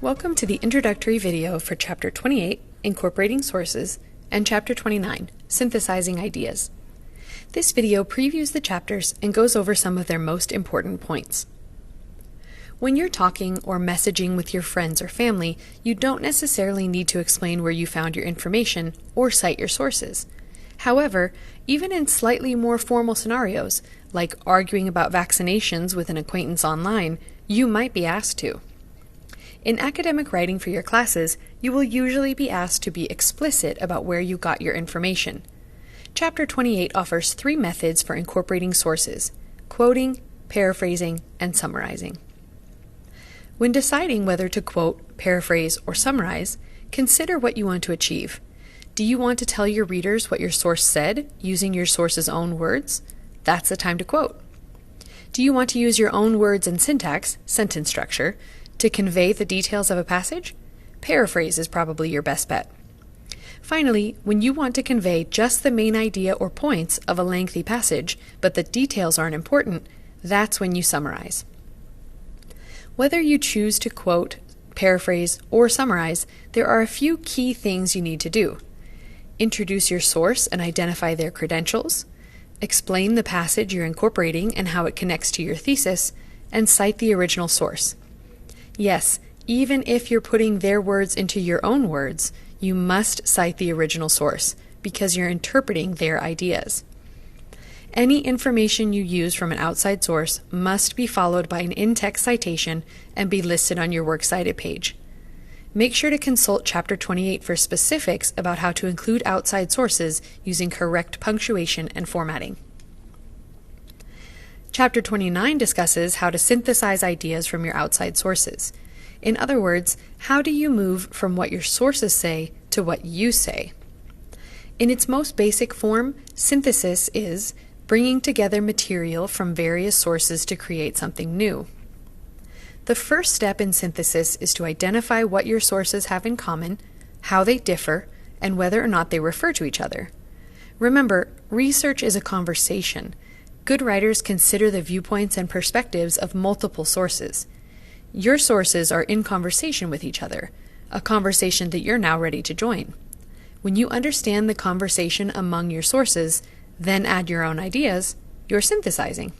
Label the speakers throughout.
Speaker 1: Welcome to the introductory video for Chapter 28, Incorporating Sources, and Chapter 29, Synthesizing Ideas. This video previews the chapters and goes over some of their most important points. When you're talking or messaging with your friends or family, you don't necessarily need to explain where you found your information or cite your sources. However, even in slightly more formal scenarios, like arguing about vaccinations with an acquaintance online, you might be asked to. In academic writing for your classes, you will usually be asked to be explicit about where you got your information. Chapter 28 offers 3 methods for incorporating sources: quoting, paraphrasing, and summarizing. When deciding whether to quote, paraphrase, or summarize, consider what you want to achieve. Do you want to tell your readers what your source said using your source's own words? That's the time to quote. Do you want to use your own words and syntax, sentence structure, to convey the details of a passage? Paraphrase is probably your best bet. Finally, when you want to convey just the main idea or points of a lengthy passage, but the details aren't important, that's when you summarize. Whether you choose to quote, paraphrase, or summarize, there are a few key things you need to do. Introduce your source and identify their credentials, explain the passage you're incorporating and how it connects to your thesis, and cite the original source. Yes, even if you're putting their words into your own words, you must cite the original source because you're interpreting their ideas. Any information you use from an outside source must be followed by an in-text citation and be listed on your works cited page. Make sure to consult Chapter 28 for specifics about how to include outside sources using correct punctuation and formatting. Chapter 29 discusses how to synthesize ideas from your outside sources. In other words, how do you move from what your sources say to what you say? In its most basic form, synthesis is bringing together material from various sources to create something new. The first step in synthesis is to identify what your sources have in common, how they differ, and whether or not they refer to each other. Remember, research is a conversation. Good writers consider the viewpoints and perspectives of multiple sources. Your sources are in conversation with each other, a conversation that you're now ready to join. When you understand the conversation among your sources, then add your own ideas, you're synthesizing.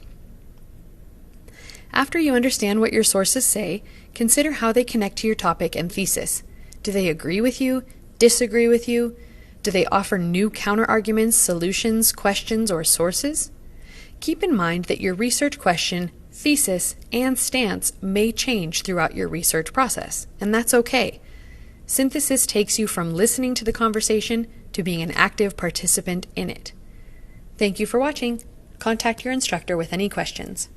Speaker 1: After you understand what your sources say, consider how they connect to your topic and thesis. Do they agree with you, disagree with you? Do they offer new counterarguments, solutions, questions, or sources? Keep in mind that your research question, thesis, and stance may change throughout your research process, and that's okay. Synthesis takes you from listening to the conversation to being an active participant in it. Thank you for watching. Contact your instructor with any questions.